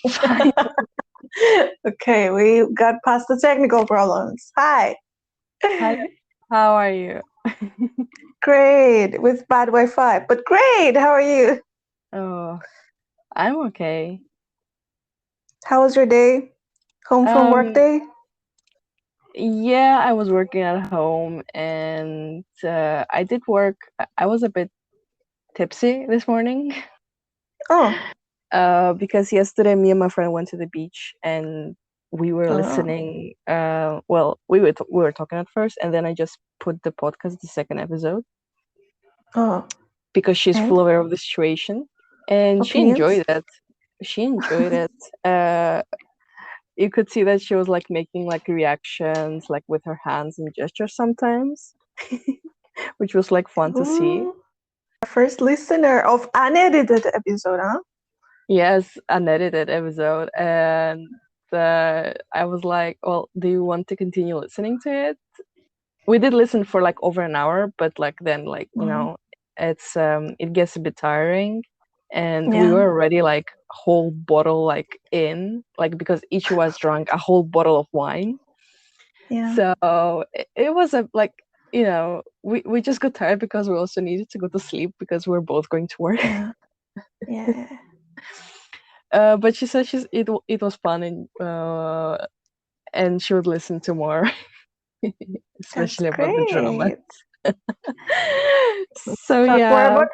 Fine. Okay, we got past the technical problems. Hi. Hi, how are you? Great, with bad Wi-Fi, but great. How are you? Oh, I'm okay. How was your day? Home from work Um, day? yeah, I was working at home and I did work. I was a bit tipsy this morning Oh, because yesterday me and my friend went to the beach and we were oh, listening. Well, we were talking at first, and then I just put the podcast, the second episode, oh. because she's And full aware of the situation and she opinions? enjoyed it. She enjoyed it. You could see that she was like making like reactions like with her hands and gestures sometimes, which was like fun to see. Ooh, first listener of unedited episode, huh? Yes, an edited episode, and I was like, well, do you want to continue listening to it? We did listen for like over an hour, but like then like Mhm. it gets a bit tiring, and we Yeah, were already like whole bottle like in, like, because each was drunk a whole bottle of wine. yeah, So it was a like, we just got tired because we also needed to go to sleep because we are both going to work. yeah, yeah. But she said it was fun, and she would listen to more, That's especially about the drama. great. So Talk more yeah, about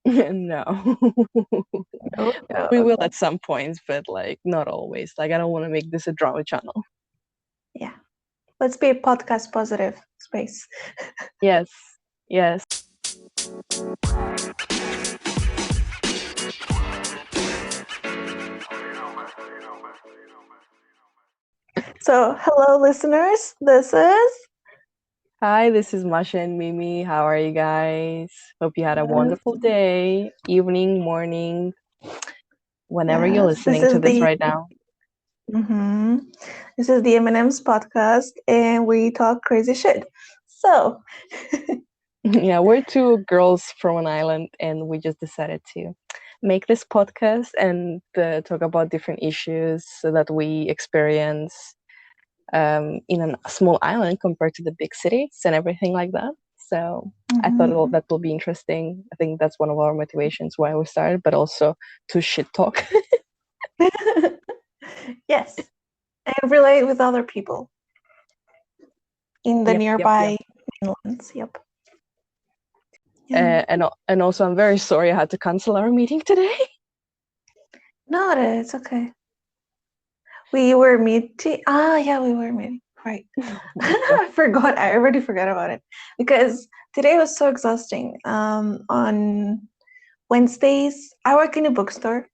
no, no, we no. will at some points, but like not always. Like I don't want to make this a drama channel. Yeah, let's be a podcast positive space. Yes, yes. So, hello, listeners. This is Hi, this is Masha and Mimi. How are you guys? Hope you had a wonderful day, evening, morning, whenever you're yes, this listening to is this the right now. mhm. This is the MNM's podcast, and we talk crazy shit. So, Yeah, we're two girls from an island, and we just decided to make this podcast and talk about different issues that we experience in a small island compared to the big cities and everything like that. So I thought mhm. that will be interesting. I think that's one of our motivations why we started, but also to shit talk. Yes, and relate with other people in the Yep, yep, yep. nearby mainlands. Yep. Yeah. And also, I'm very sorry I had to cancel our meeting today. No, it's okay. We were meeting. Ah, yeah, we were meeting. Right. Oh my god. I forgot. I already forgot about it because today was so exhausting. On Wednesdays, I work in a bookstore.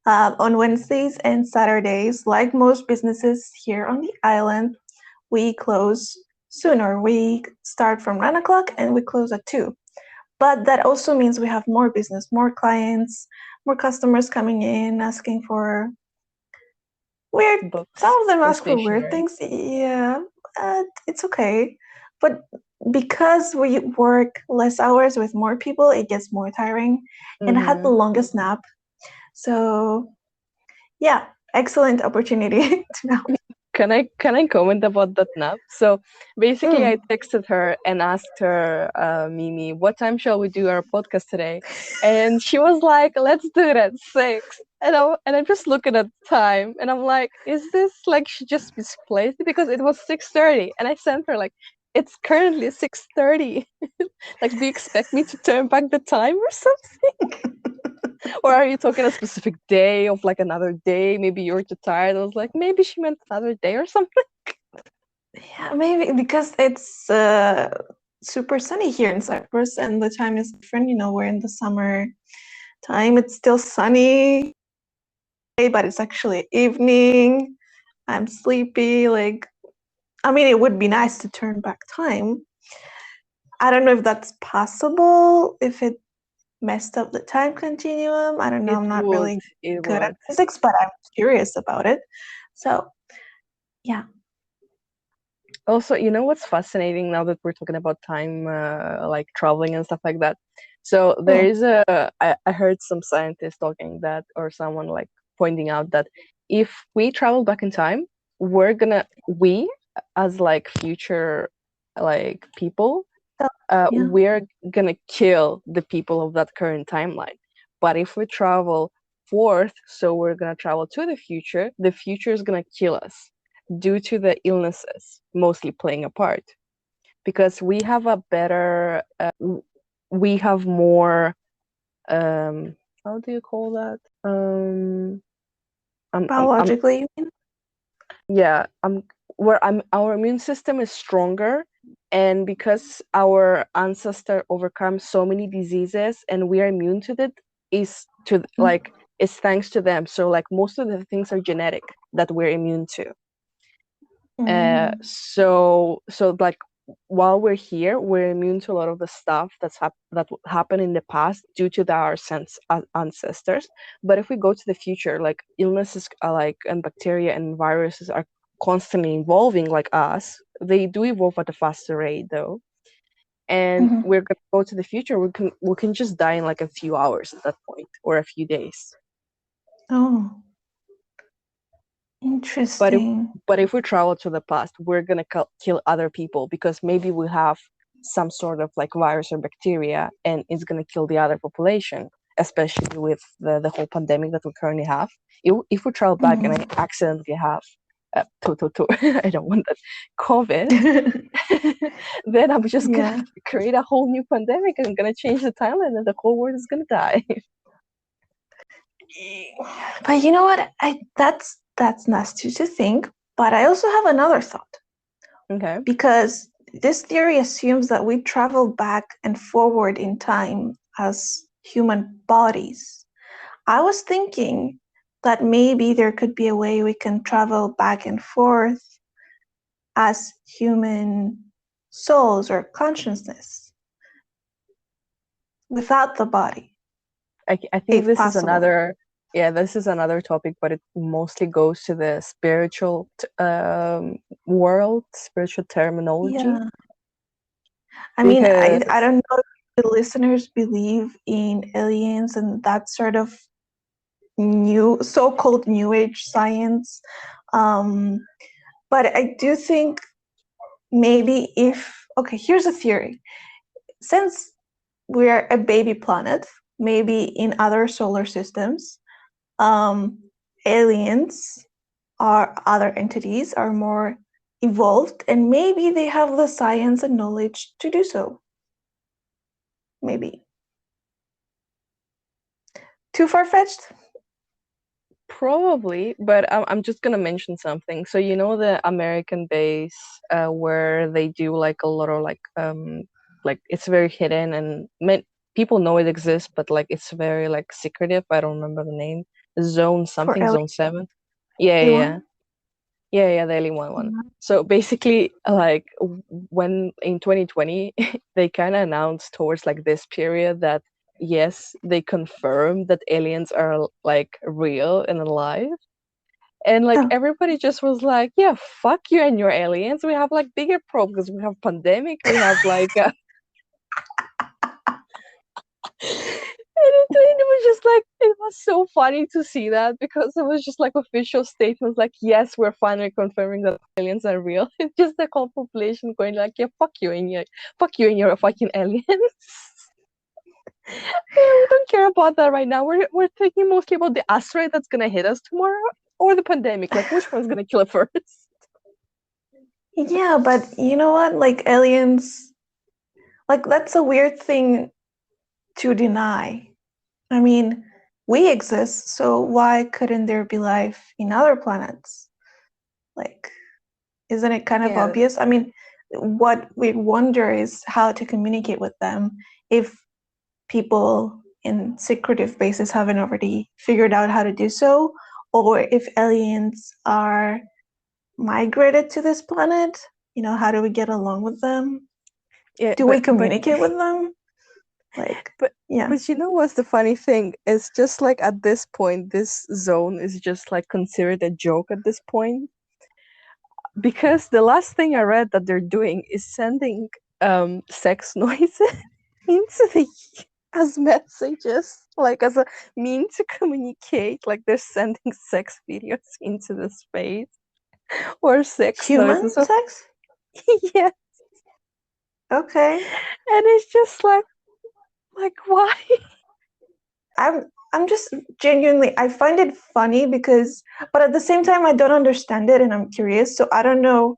On Wednesdays and Saturdays, like most businesses here on the island, we close sooner. We start from 9 o'clock and we close at 2. But that also means we have more business, more clients, more customers coming in asking for weird. Some Books of them or ask for weird stationery. things. Yeah, it's okay. But because we work less hours with more people, it gets more tiring. And I had the Mm-hmm. longest nap. So, yeah, excellent opportunity to know. Can I comment about that nap? So basically, I Mm. texted her and asked her, Mimi, what time shall we do our podcast today? And she was like, let's do it at 6. And I'm just looking at the time, and I'm like, is this like she just misplaced it because it was 6:30? And I sent her like, it's currently 6:30. Like, do you expect me to turn back the time or something? Or are you talking a specific day of like another day? Maybe you're too tired. I was like, maybe she meant another day or something. Yeah, maybe because it's super sunny here in Cyprus and the time is different. We're in the summer time. It's still sunny, but it's actually evening. I'm sleepy. Like, I mean, it would be nice to turn back time. I don't know if that's possible, if it messed up the time continuum. I don't know. It I'm not would. really It good at would. physics, but I'm curious about it. So, yeah. Also, you know what's fascinating now that we're talking about time, like traveling and stuff like that. So there Mm, is I heard some scientist talking that, or someone like pointing out that if we travel back in time, we as like future like people, So, yeah. we're gonna kill the people of that current timeline. But if we travel forth, so we're gonna travel to the future is gonna kill us due to the illnesses mostly playing a part. Because we have a better, we have more, how do you call that? I'm Biologically, you mean? yeah, our immune system is stronger, and because our ancestor overcome so many diseases and we are immune to it, is to like is thanks to them. So like most of the things are genetic that we're immune to. Mm. So like while we're here, we're immune to a lot of the stuff that happened in the past due to our ancestors. But if we go to the future, like illnesses like and bacteria and viruses are constantly evolving like us. They do evolve at a faster rate though. And Mhm. we're gonna go to the future, we can just die in like a few hours at that point or a few days. Oh, But if interesting. but if we travel to the past, we're gonna kill other people because maybe we have some sort of like virus or bacteria, and it's gonna kill the other population. Especially with the whole pandemic that we currently have. If we travel back and I Mm. accidentally have I don't want that COVID, then I'm just gonna Yeah. create a whole new pandemic and I'm gonna change the timeline and the whole world is gonna die. But you know what? That's nasty to think. But I also have another thought Okay. because this theory assumes that we travel back and forward in time as human bodies. I was thinking that maybe there could be a way we can travel back and forth as human souls or consciousness without the body, I think if this is possible. another, yeah, this is another topic, but it mostly goes to the spiritual world, spiritual terminology. Yeah. I mean, I Because don't know if the listeners believe in aliens and that sort of new so-called new age science. Um, but I do think maybe if okay, here's a theory. Since we're a baby planet, maybe in other solar systems, um, aliens or other entities are more evolved and maybe they have the science and knowledge to do so. Maybe. Too far-fetched? probably, but I'm just gonna mention something. So you know the American base where they do like a lot of like it's very hidden and people know it exists, but like it's very like secretive. I don't remember the name. Zone For something, Zone 7. Yeah, yeah, yeah. everyone? Yeah, the Alien one. So basically, like when in 2020, they kind of announced towards like this period that yes, they confirmed that aliens are like real and alive. And like Oh. everybody just was like, yeah, fuck you and your aliens. We have like bigger problems. We have pandemic. We have like it was just like it was so funny to see that because it was just like official statements like yes, we're finally confirming that aliens are real. It's just the whole population going like yeah, fuck you and your fucking aliens. Yeah, we don't care about that right now. We're thinking mostly about the asteroid that's gonna hit us tomorrow or the pandemic. Like which one's gonna kill it first? Yeah, but you know what? Like aliens, like that's a weird thing to deny. I mean, we exist, so why couldn't there be life in other planets? Like, isn't it kind of Yeah, obvious? I mean, what we wonder is how to communicate with them if people in secretive bases haven't already figured out how to do so, or if aliens are migrated to this planet, how do we get along with them? yeah, Do we communicate with them? Like, but yeah. but you know what's the funny thing? It's just like at this point, this zone is just like considered a joke at this point because the last thing I read that they're doing is sending sex noises into the as messages. like as a mean to communicate, like they're sending sex videos into the space or sex Human noises. Or sex? yeah, Okay. and it's just like why? I'm just genuinely I find it funny because but at the same time I don't understand it and I'm curious, so I don't know.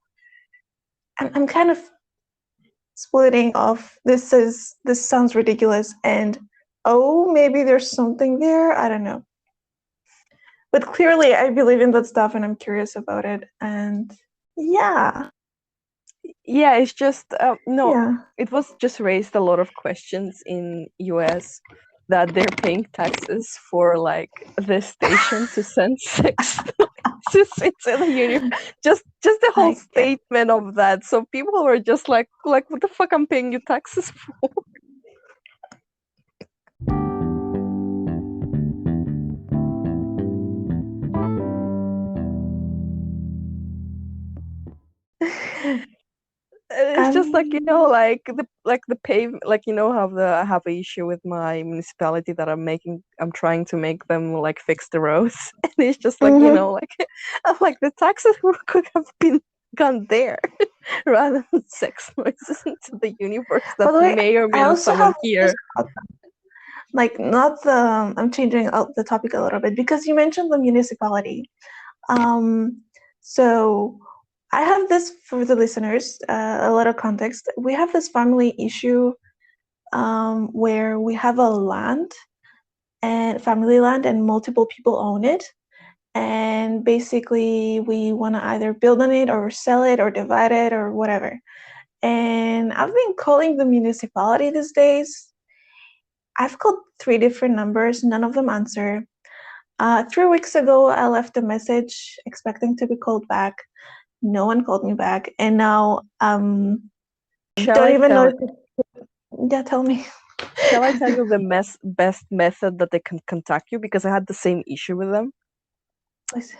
I'm kind of splitting off this sounds ridiculous and oh maybe there's something there. I don't know. But clearly I believe in that stuff and I'm curious about it and yeah. Yeah, it's just no. Yeah. It was just raised a lot of questions in US that they're paying taxes for like the station to send sex into the universe. Just the whole Like statement of that. So people were just like what the fuck I'm paying you taxes for? It's just like um like the pave like how I have an issue with my municipality that I'm trying to make them like fix the roads and it's just like mhm. like I'm like the taxes could have been gone there rather than sex noises into the universe By that the way, may or may I not also have someone this hear. like not the I'm changing out the topic a little bit because you mentioned the municipality. Um, so I have this for the listeners, a little context. We have this family issue where we have a land and family land and multiple people own it. And basically we want to either build on it or sell it or divide it or whatever. And I've been calling the municipality these days. I've called 3 different numbers, none of them answer. 3 weeks ago, I left a message expecting to be called back. No one called me back, and now Shall don't I even know tell if yeah, tell me. shall I tell you the best method that they can contact you because I had the same issue with them? Please.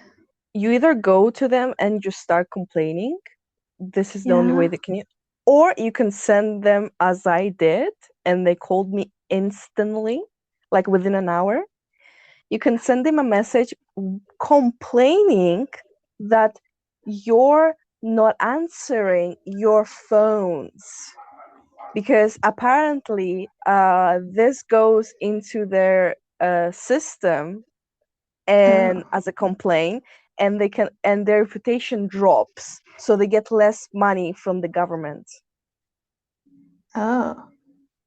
You either go to them and just start complaining. This is the only way Yeah. they can, or you can send them as I did, and they called me instantly, like within an hour. You can send them a message complaining that you're not answering your phones because apparently this goes into their system and Oh. as a complaint and their reputation drops so they get less money from the government. Oh.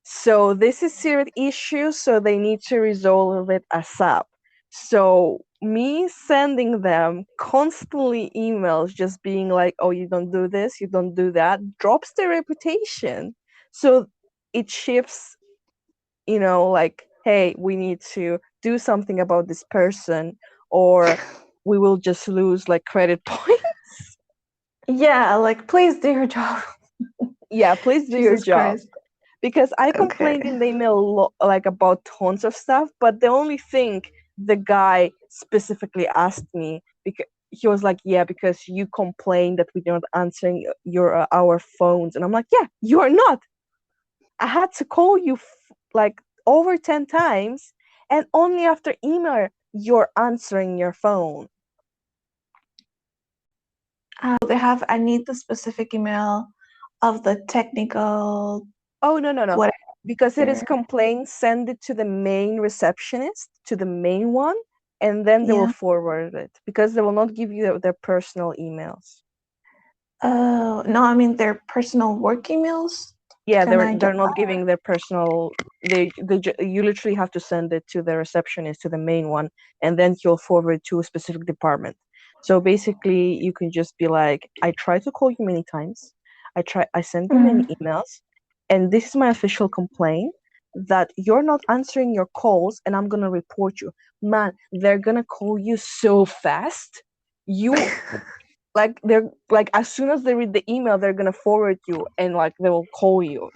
So this is serious issue, so they need to resolve it ASAP. So me sending them constantly emails just being like, oh, you don't do this, you don't do that, drops their reputation. So it shifts, like, hey, we need to do something about this person, or we will just lose like credit points. Yeah, like please do your job. Yeah, please do your Jesus job. Christ. Because I Okay. complained in the email like about tons of stuff, but the only thing the guy specifically asked me because he was like, "Yeah, because you complained that we're not answering your our phones," and I'm like, "Yeah, you are not. I had to call you like over 10 times, and only after email you're answering your phone." They have. I need the specific email of the technical Oh, no, no, no. Because it is whatever. complaint, send it to the main receptionist, to the main one, and then they will Yeah. forward it because they will not give you their personal emails. Oh no, I mean their personal work emails. Yeah, Can they're I get they're not giving their personal. You literally have to send it to the receptionist, to the main one, and then he'll forward to a specific department. So basically, you can just be like, I tried to call you many times. I sent you many Mhm. emails, and this is my official complaint that you're not answering your calls, and I'm gonna report you. Man, they're gonna call you so fast. You like they're like as soon as they read the email they're gonna forward you and like they will call you.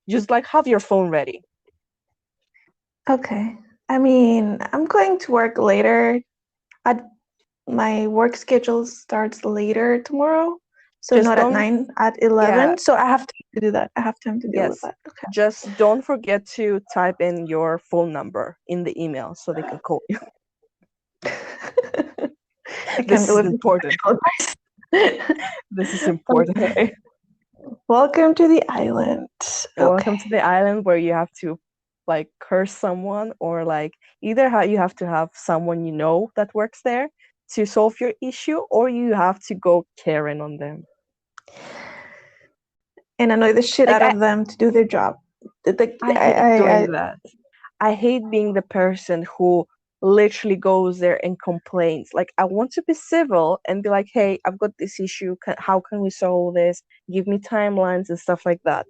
Just like have your phone ready. Okay. I mean, I'm going to work later. I, my work schedule starts later tomorrow. So Just not at don't, 9, at yeah, 11. So I have time to do that. I have time to deal with yes. that. Okay. Just don't forget to type in your phone number in the email so they can call you. I can't This is believe this important. advice. This is important. Okay. Welcome to the island. Okay. Welcome to the island where you have to like curse someone, or like either how you have to have someone you know that works there to solve your issue, or you have to go Karen on them. And annoy the shit Like out of them to do their job. I hate doing that. I hate being the person who literally goes there and complains. Like, I want to be civil and be like, hey, I've got this issue. How can we solve this? Give me timelines and stuff like that.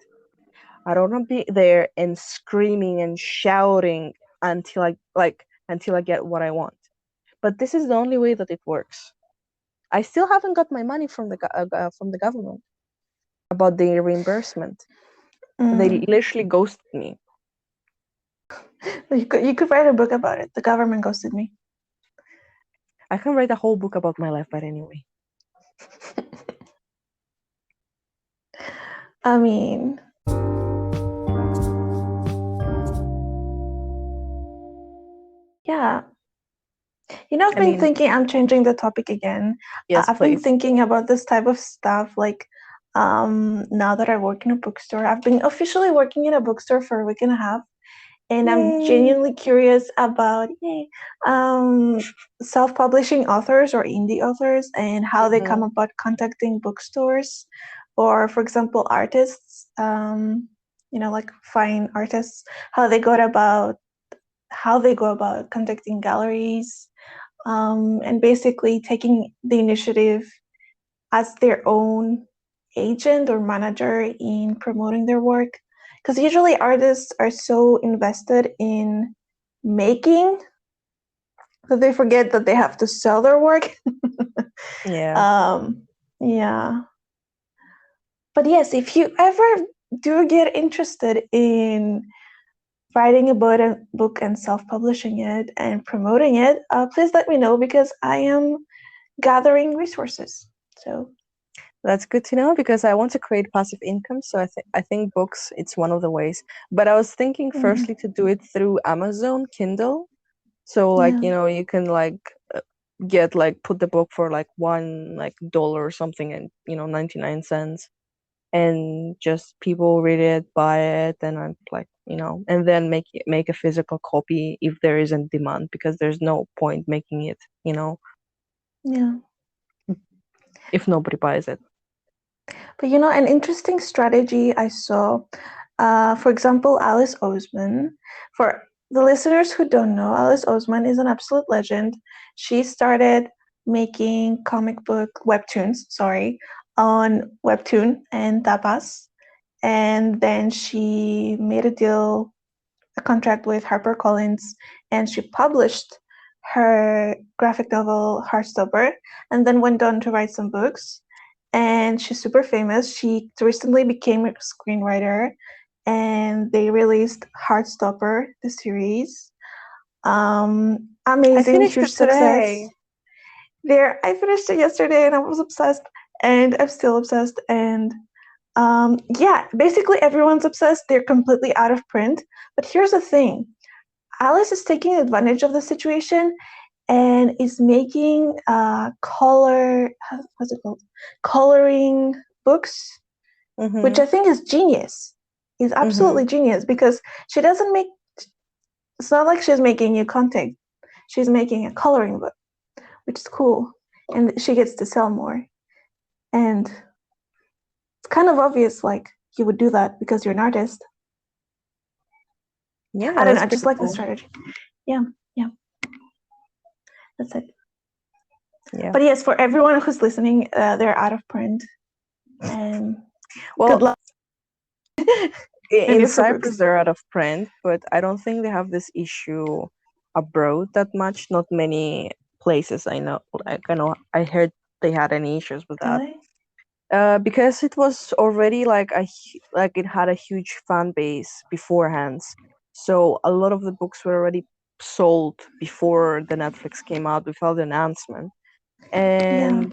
I don't want to be there and screaming and shouting until I get what I want. But this is the only way that it works. I still haven't got my money from from the government about the reimbursement. They Mm. literally ghosted me. You could write a book about it. The government ghosted me. I can write a whole book about my life, but anyway. I mean, yeah. I've I been mean, thinking, I'm changing the topic again. yes, I've been please. thinking about this type of stuff. Like, now that I work in a bookstore, I've been officially working in a bookstore for a week and a half. And I'm Yay! genuinely curious about um, self-publishing authors or indie authors and how they come Hmm. about contacting bookstores, or, for example, artists. Like fine artists, how they go about contacting galleries, and basically taking the initiative as their own agent or manager in promoting their work. Because usually artists are so invested in making that they forget that they have to sell their work. Yeah. um, yeah. But yes, if you ever do get interested in writing about a book and self-publishing it and promoting it, please let me know, because I am gathering resources. So That's good to know because I want to create passive income. So I think books it's one of the ways. But I was thinking mhm, firstly to do it through Amazon Kindle. So like, yeah, you can like get like put the book for like one like dollar or something, and 99 cents, and just people read it, buy it, and I'm like, and then make a physical copy if there isn't demand, because there's no point making it, yeah. if nobody buys it. But an interesting strategy I saw, for example, Alice Oseman. For the listeners who don't know, Alice Oseman is an absolute legend. She started making comic book webtoons, sorry, on Webtoon and Tapas. And then she made a contract with HarperCollins, and she published her graphic novel Heartstopper, and then went on to write some books. And she's super famous. She recently became a screenwriter, and they released Heartstopper, the series. I Amazing, finished huge it success. today. I finished it yesterday, and I was obsessed, and I'm still obsessed. And yeah, basically everyone's obsessed. They're completely out of print. But here's the thing: Alice is taking advantage of the situation and is making what's it called? Coloring books, which Mm-hmm. I think is genius. Is Mm-hmm. absolutely genius, because she doesn't make. It's not like she's making new content. She's making a coloring book, which is cool, and she gets to sell more. And it's kind of obvious, like you would do that because you're an artist. Yeah, I don't know. that's I just pretty like the cool. strategy. Yeah, yeah, that's it. Yeah. But yes, for everyone who's listening, they're out of print. And good Well, luck. in Maybe for books. Cyprus they're out of print, but I don't think they have this issue abroad that much. Not many places I know. Like I heard they had any issues with Do that. they? Because it was already like like it had a huge fan base beforehand, so a lot of the books were already sold before the Netflix came out, without the announcement. Yeah. And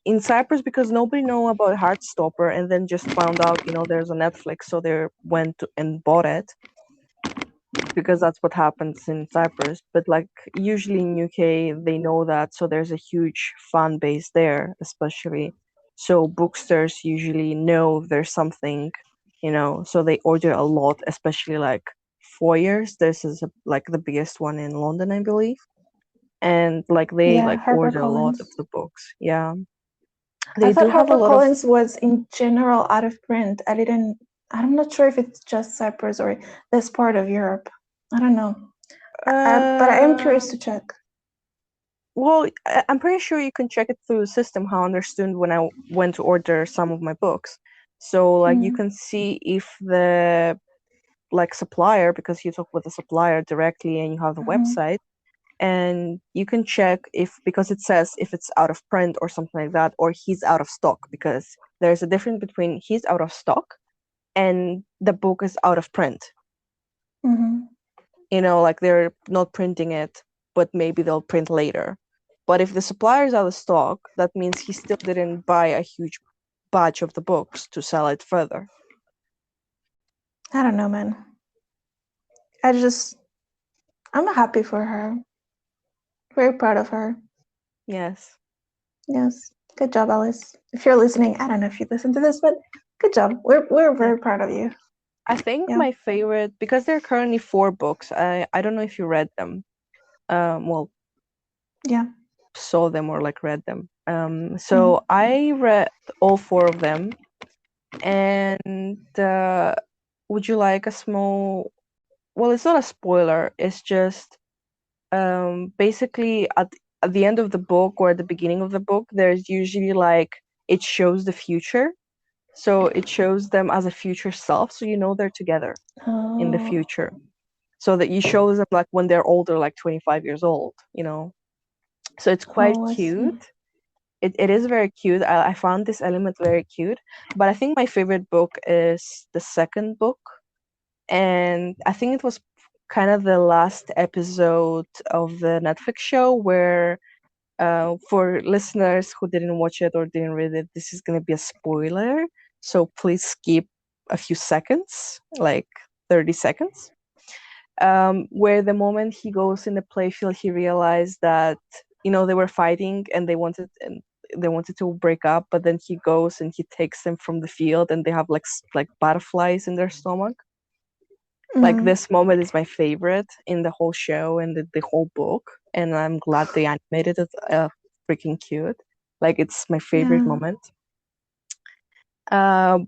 in Cyprus, because nobody know about Heartstopper, and then just found out, there's a Netflix, so they went and bought it because that's what happens in Cyprus. But like usually in UK, they know that, so there's a huge fan base there, especially. So bookstores usually know there's something, so they order a lot, especially like foyers. This is like the biggest one in London, I believe, and like they Yeah, like order a lot of HarperCollins. the books. Yeah, I they thought do have a lot of. HarperCollins was in general out of print. I'm not sure if it's just Cyprus or this part of Europe. I don't know. But I am Uh, curious to check. well, I'm pretty sure you can check it through the system. How I understood when I went to order some of my books, so like you Mm, can see if the like supplier, because you talk with the supplier directly and you have the mhm, website, and you can check if, because it says if it's out of print or something like that, or he's out of stock, because there's a difference between he's out of stock and the book is out of print. mhm. Like they're not printing it, but maybe they'll print later. But if the supplier's out of stock, that means he still didn't buy a huge batch of the books to sell it further. I don't know, man. I just, I'm happy for her. Very proud of her. Yes. Yes. Good job, Alice. If you're listening, I don't know if you listen to this, but good job. We're Yeah. very proud of you. I think Yeah. my favorite, because there are currently 4 books. I don't know if you read them. Well, Yeah. saw them or like read them. Mhm. So I read all 4 of them, and would you like a small? Well, it's not a spoiler. It's just basically at the end of the book or at the beginning of the book, there's usually like it shows the future. So it shows them as a future self, so they're together in the Oh. future. So that you shows them like when they're older, like 25 years old. So it's quite Oh, I cute. see. It is very cute. I found this element very cute. But I think my favorite book is the second book. And I think it was kind of the last episode of the Netflix show where, for listeners who didn't watch it or didn't read it, this is going to be a spoiler. So please skip a few seconds, like 30 seconds. Where the moment he goes in the playfield, he realized that they were fighting and they wanted to break up, but then he goes and he takes them from the field, and they have like butterflies in their stomach. Like Mm, this moment is my favorite in the whole show and the whole book, and I'm glad they animated it. Freaking cute. Like it's my favorite yeah. moment. Uh,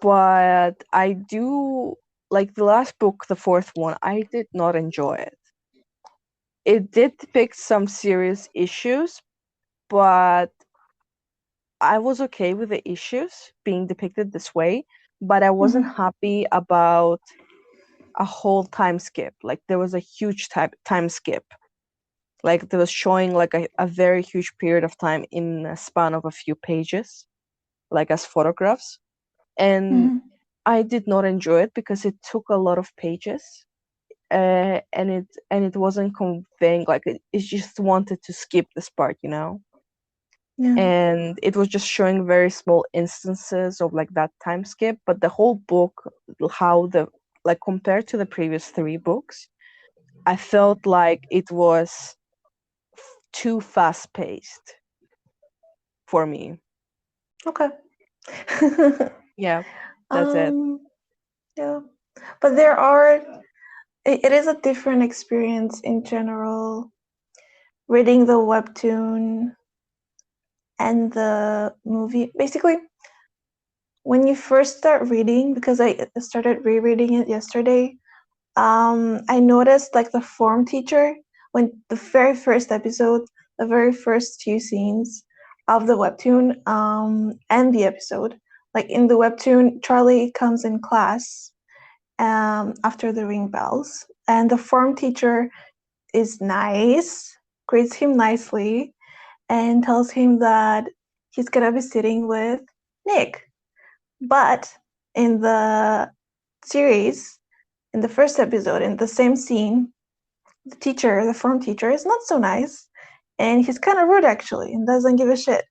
but I do like the last book, the fourth one. I did not enjoy it. It did depict some serious issues, but I was okay with the issues being depicted this way. But I wasn't Hmm. happy about a whole time skip. Like there was a huge time skip. Like they was showing like a very huge period of time in a span of a few pages, like as photographs. And Hmm. I did not enjoy it because it took a lot of pages, and it wasn't conveying, like it just wanted to skip this part. Yeah. And it was just showing very small instances of like that time skip, but the whole book, how the like compared to the previous 3 books, I felt like it was too fast paced for me. Okay. Yeah, that's it. um. Yeah. But there are. It is a different experience in general. Reading the webtoon and the movie. Basically, when you first start reading, because I started rereading it yesterday, I noticed like the form teacher when the very first episode, the very first few scenes of the webtoon, and the episode. Like in the webtoon, Charlie comes in class after the ring bells, and the form teacher is nice, greets him nicely, and tells him that he's gonna be sitting with Nick. But in the series, in the first episode, in the same scene, the form teacher, is not so nice. and he's kind of rude actually, and doesn't give a shit.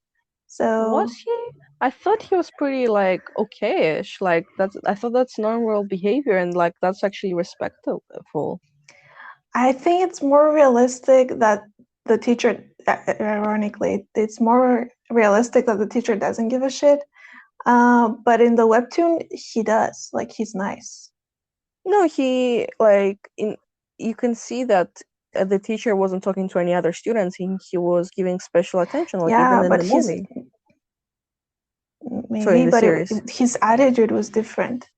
Was So he? I thought he was pretty like okay-ish. Like I thought that's normal behavior and like that's actually respectful. I think it's more realistic that the teacher, ironically, it's more realistic that the teacher doesn't give a shit. But in the webtoon, he does. Like, he's nice. No, he like in you can see that the teacher wasn't talking to any other students. He was giving special attention, like even Yeah, in but the movie. So in maybe, the but series, his attitude was different.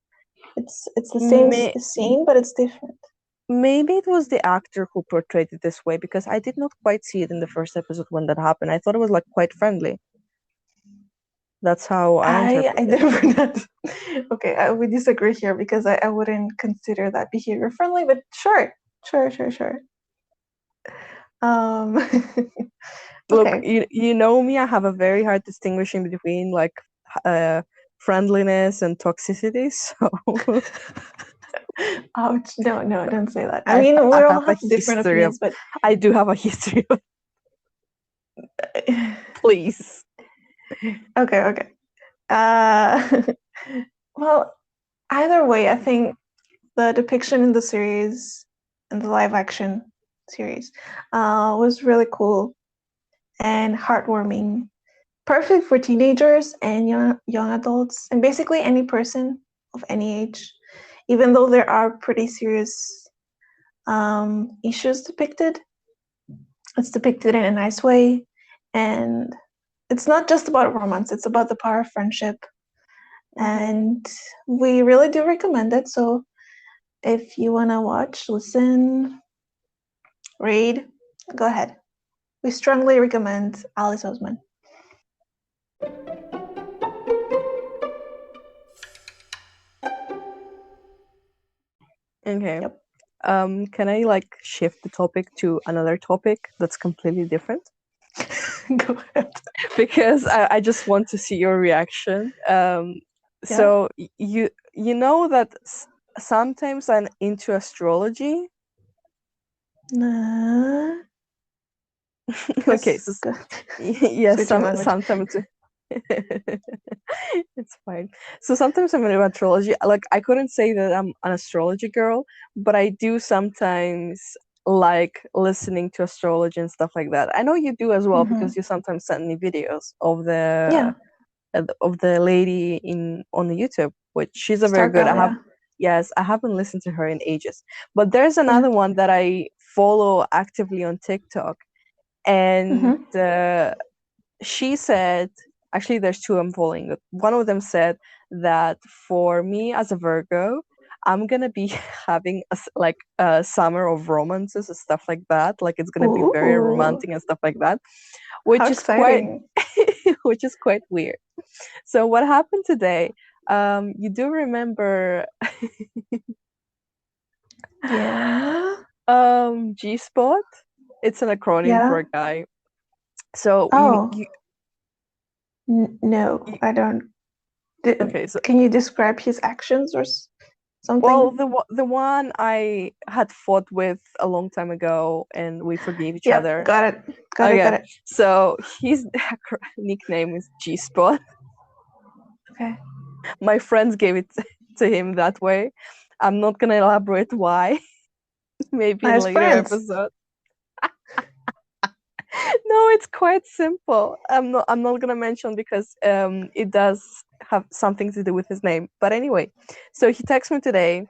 It's the same May, scene, but it's different. maybe it was the actor who portrayed it this way because I did not quite see it in the first episode when that happened. I thought it was like quite friendly. That's how I I interpreted. never that. Okay, we disagree here because I wouldn't consider that behavior friendly, but sure. Um, Look, okay. you know me. I have a very hard distinguishing between like uh friendliness and toxicity. So Ouch! No, don't say that. I I mean, we I all have a have different history of. opinions, but I do have a history of. Please. okay. Uh, well, either way, I think the depiction in the series, in the live action series, was really cool and heartwarming. Perfect for teenagers and young adults, and basically any person of any age, even though there are pretty serious issues depicted. It's depicted in a nice way, and it's not just about romance, it's about the power of friendship. And we really do recommend it. So if you want to watch, listen, read, go ahead. We strongly recommend Alice Oseman. Okay. Yep. Can I like shift the topic to another topic that's completely different? Go ahead. Because I just want to see your reaction. Yeah. So you know that sometimes I'm into astrology. Nah. Okay, Yes. so Go. yes, Switching language. sometimes it's fine. So sometimes I'm into astrology. Like I couldn't say that I'm an astrology girl, but I do sometimes like listening to astrology and stuff like that. I know you do as well Mm-hmm. because you sometimes send me videos Yeah. of the lady in on the YouTube, which she's a very Star good. Girl. Yeah. Yes, I haven't listened to her in ages. But there's Yeah. another one that I follow actively on TikTok, and Mm-hmm. she said, actually, there's two I'm following. One of them said that for me as a Virgo, I'm gonna be having like a summer of romances and stuff like that. Like it's gonna be very Ooh. romantic and stuff like that, How which is quite, exciting. which is quite weird. So what happened today? You do remember Yeah. G Spot? It's an acronym for Yeah. a guy. So Oh, you no, you I don't. D- okay, so can you describe his actions or well, something? the one I had fought with a long time ago, and we forgave each Yep, other. got it. Got Okay, it. so his nickname is G Spot. Okay. My friends gave it to him that way. I'm not gonna elaborate why. Maybe in Nice later friends. episode. No, it's quite simple. I'm not gonna mention because it does have something to do with his name. But anyway, so he texted me today,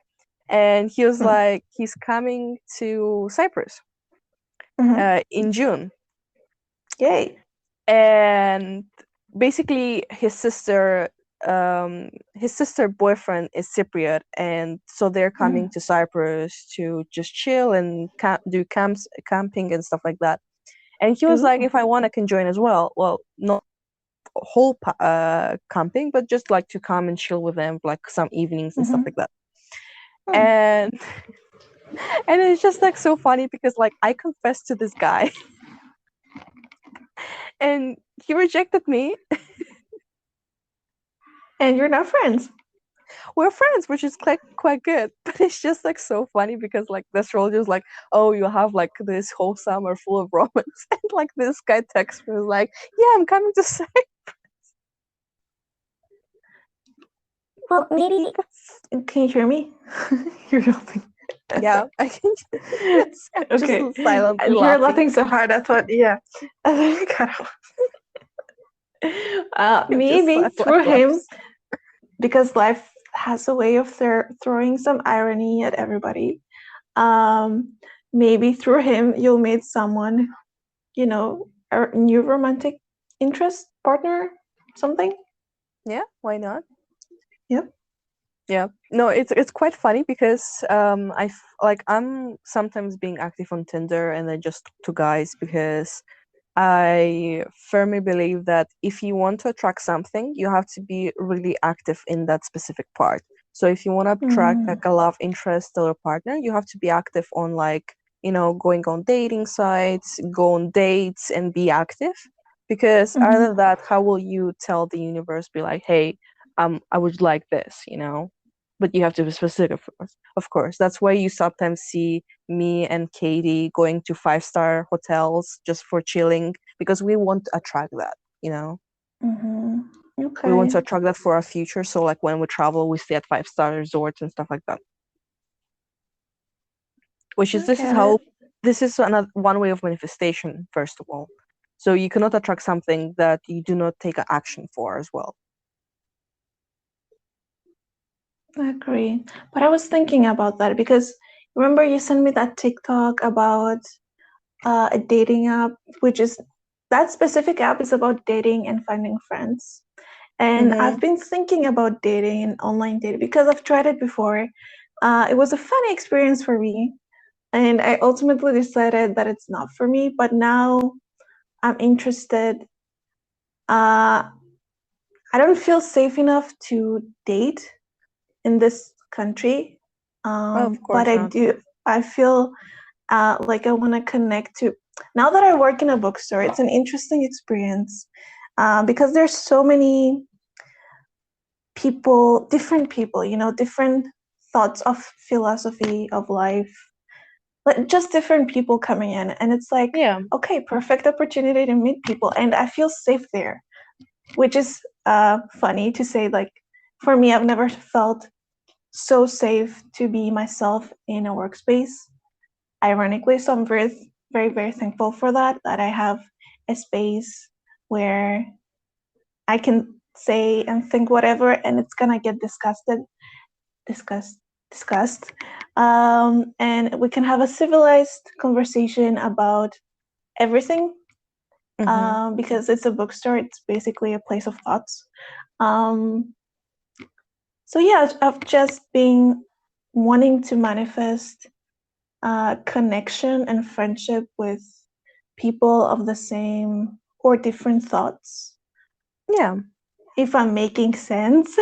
and he was Hmm. like he's coming to Cyprus Hmm. in June. Yay. And basically his sister boyfriend is Cypriot, and so they're coming Mm. to Cyprus to just chill and do camping and stuff like that. And he was like, Ooh. if I want, I can join as well. Well, not whole camping, but just like to come and chill with them like some evenings and stuff Hmm. like that. Hmm. And and it's just like so funny because like I confessed to this guy and he rejected me. And you're not friends. we're friends, which is quite good. But it's just like so funny because like the astrologer's like, oh, you have like this whole summer full of romance, and like this guy texts me like, yeah, I'm coming to say. Well, maybe. Can you hear me? You're laughing. Yeah, I can. I'm just Okay. silently You're laughing. laughing so hard. I thought, yeah. I thought you got off. I'm just Maybe silent through him, laughs. because life has a way of throwing some irony at everybody. Um, Maybe through him, you'll meet someone, a new romantic interest partner, something. Yeah, why not? Yep. Yeah. No, it's quite funny because I'm sometimes being active on Tinder and I just talk to guys because I firmly believe that if you want to attract something, you have to be really active in that specific part. So if you want to attract Mm-hmm. like a love interest or a partner, you have to be active on like, going on dating sites, go on dates and be active. Because other than that, how will you tell the universe, be like, hey, I would like this? But you have to be specific, of course. That's why you sometimes see me and Katie going to 5-star hotels just for chilling because we want to attract that. Mm-hmm. We want Okay. to attract that for our future. So like when we travel, we stay at 5-star resorts and stuff like that. Which is I this is get it. how this is another one way of manifestation, first of all. So you cannot attract something that you do not take a action for as well. I agree. But I was thinking about that because remember you sent me that TikTok about a dating app, which is that specific app is about dating and finding friends. And Mm-hmm. I've been thinking about dating and online dating because I've tried it before. It was a funny experience for me, and I ultimately decided that it's not for me. But now I'm interested. Uh, I don't feel safe enough to date in this country, Well, of but course not. I feel like I want to connect to. Now that I work in a bookstore, it's an interesting experience because there's so many people, different people, different thoughts of philosophy of life, like just different people coming in, and it's like, Yeah. okay, perfect opportunity to meet people, and I feel safe there, which is funny to say. Like for me, I've never felt so safe to be myself in a workspace, ironically. So I'm very, very, very thankful for that I have a space where I can say and think whatever, and it's gonna get discussed, discussed, and we can have a civilized conversation about everything. Mm-hmm. Because it's a bookstore, it's basically a place of thoughts. Um, so yeah, I've just been wanting to manifest connection and friendship with people of the same or different thoughts, Yeah. if I'm making sense.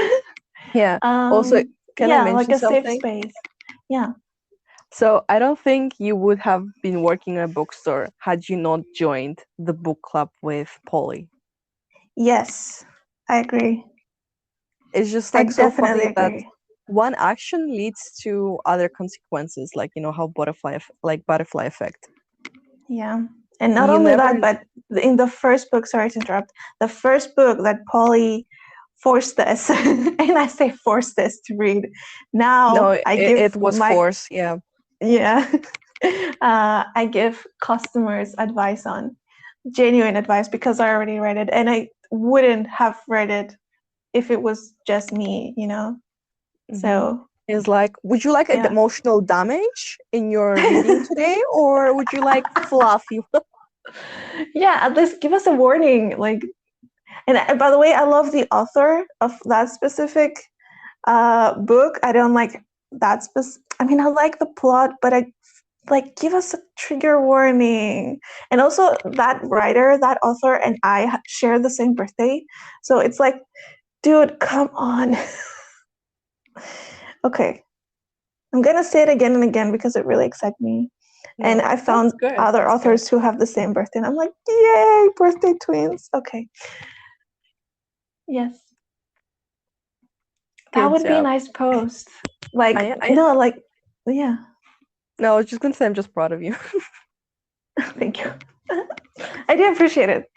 Yeah. Also, can I Yeah, like mention a safe something? space. Yeah. So I don't think you would have been working in a bookstore had you not joined the book club with Polly. Yes, I agree. It's just I like so definitely funny that agree. one action leads to other consequences, like how butterfly effect. Yeah. And not You only never that, but in the first book, sorry to interrupt, the first book that Polly forced us, and I say forced us to read, no, now it, I give it was my, force. Yeah. yeah, I give customers advice on genuine advice because I already read it, and I wouldn't have read it if it was just me. Mm-hmm. So, It's like, would you like an yeah. emotional damage in your reading today, or would you like fluffy? Yeah, at least give us a warning. Like, and by the way, I love the author of that specific book. I don't like that I mean, I like the plot, but I like give us a trigger warning. And also, that writer, that author, and I share the same birthday, so it's like, dude, come on. Okay, I'm gonna say it again and again because it really excites me. And No, I that's found good. other That's good. authors who have the same birthday, and I'm like, yay, birthday twins. Okay, yes. That Good would be a job. nice post. Like, I no, like, yeah. no, I was just gonna say I'm just proud of you. Thank you. I do appreciate it.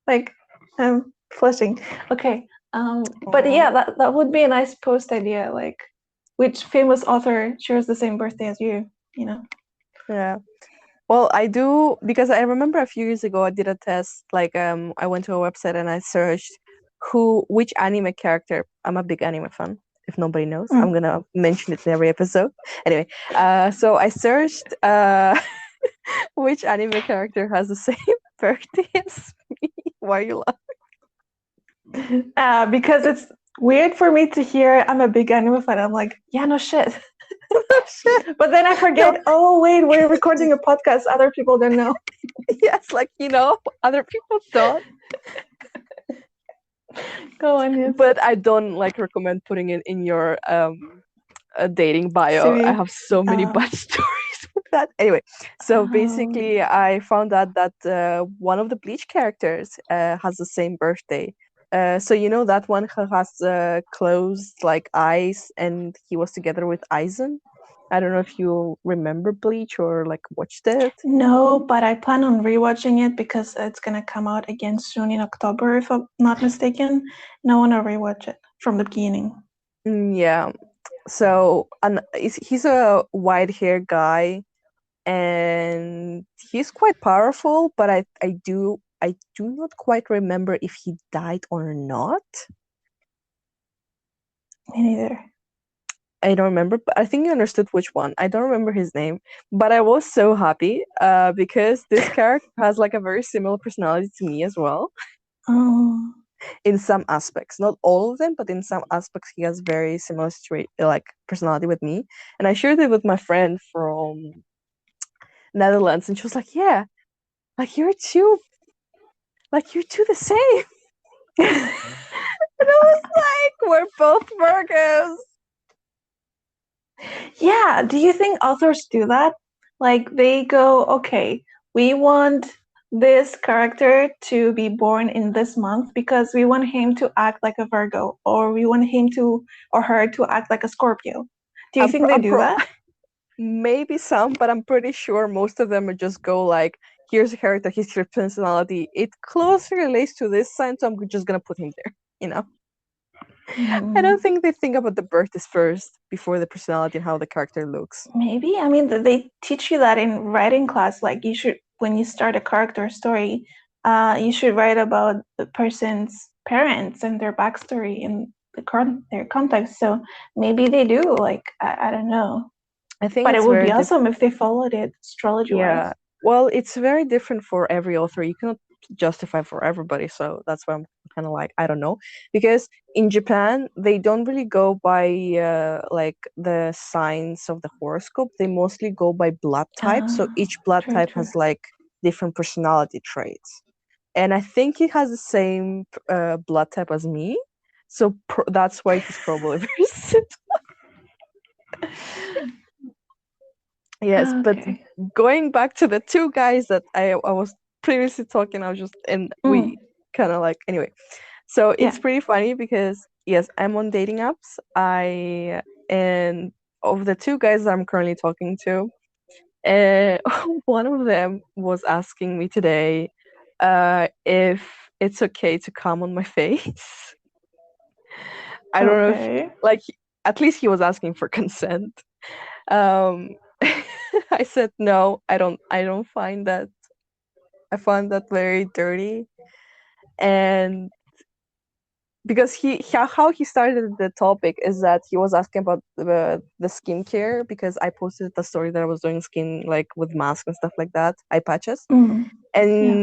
Like, I'm flushing. Okay. But Aw. yeah, that would be a nice post idea. Like, which famous author shares the same birthday as you? You know. Yeah. Well, I do because I remember a few years ago I did a test. Like, I went to a website and I searched which anime character. I'm a big anime fan. If nobody knows, I'm Mm. gonna mention it in every episode. Anyway, so I searched which anime character has the same birthday as me. Why are you Because it's weird for me to hear I'm a big anime fan. I'm like, yeah, no shit. laughing? But then I No, forget, oh, wait, we're recording a podcast. Other people don't know. yes, like other people don't. Go on, yes. But I don't like recommend putting it in your dating bio. I CV. have so many Uh, bad stories with that. Anyway, so um, basically, I found out that one of the Bleach characters has the same birthday. So you know that one who has closed like eyes, and he was together with Aizen. I don't know if you remember Bleach or like watched it. no, but I plan on rewatching it because it's gonna come out again soon in October, if I'm not mistaken. No, I wanna rewatch it from the beginning. Yeah. So and he's a white hair guy, and he's quite powerful, but I do not quite remember if he died or not. Me neither. I don't remember, but I think you understood which one. I don't remember his name, but I was so happy because this character has like a very similar personality to me as well Oh, in some aspects. Not all of them, but in some aspects he has very similar like personality with me. And I shared it with my friend from Netherlands, and she was like, "Yeah, like you're two the same." And I was like, we're both Virgos. yeah. Do you think authors do that? Like they go, okay, we want this character to be born in this month because we want him to act like a Virgo, or we want him to or her to act like a Scorpio. Do you I'm, think pro- they I'm do pro- that? maybe some, but I'm pretty sure most of them would just go like, here's a character, here's your personality. It closely relates to this sign, so I'm just gonna put him there. I don't Mm, think they think about the birthdays first before the personality and how the character looks. maybe. I mean, they teach you that in writing class. Like you should, when you start a character story, you should write about the person's parents and their backstory and their context. So maybe they do. Like I don't know. I think But it it's would very be different. awesome if they followed it astrology wise. Yeah. Well, it's very different for every author. You cannot justify for everybody. So that's why I'm kind of like, I don't know. Because in Japan, they don't really go by like the signs of the horoscope. They mostly go by blood type. So each blood True, type true. has like different personality traits. And I think he has the same blood type as me. So that's why he's probably very similar. Yes, but Okay. going back to the two guys that I was previously talking, I was just and Mm, we kind of like anyway. So yeah. it's pretty funny because yes, I'm on dating apps. I and of the two guys I'm currently talking to, uh, one of them was asking me today, if it's okay to come on my face. I don't know if Okay. like at least he was asking for consent. Um, I said no. I don't find that. I find that very dirty. And because how he started the topic is that he was asking about the skincare because I posted the story that I was doing skin like with masks and stuff like that, eye patches, Mm, yeah.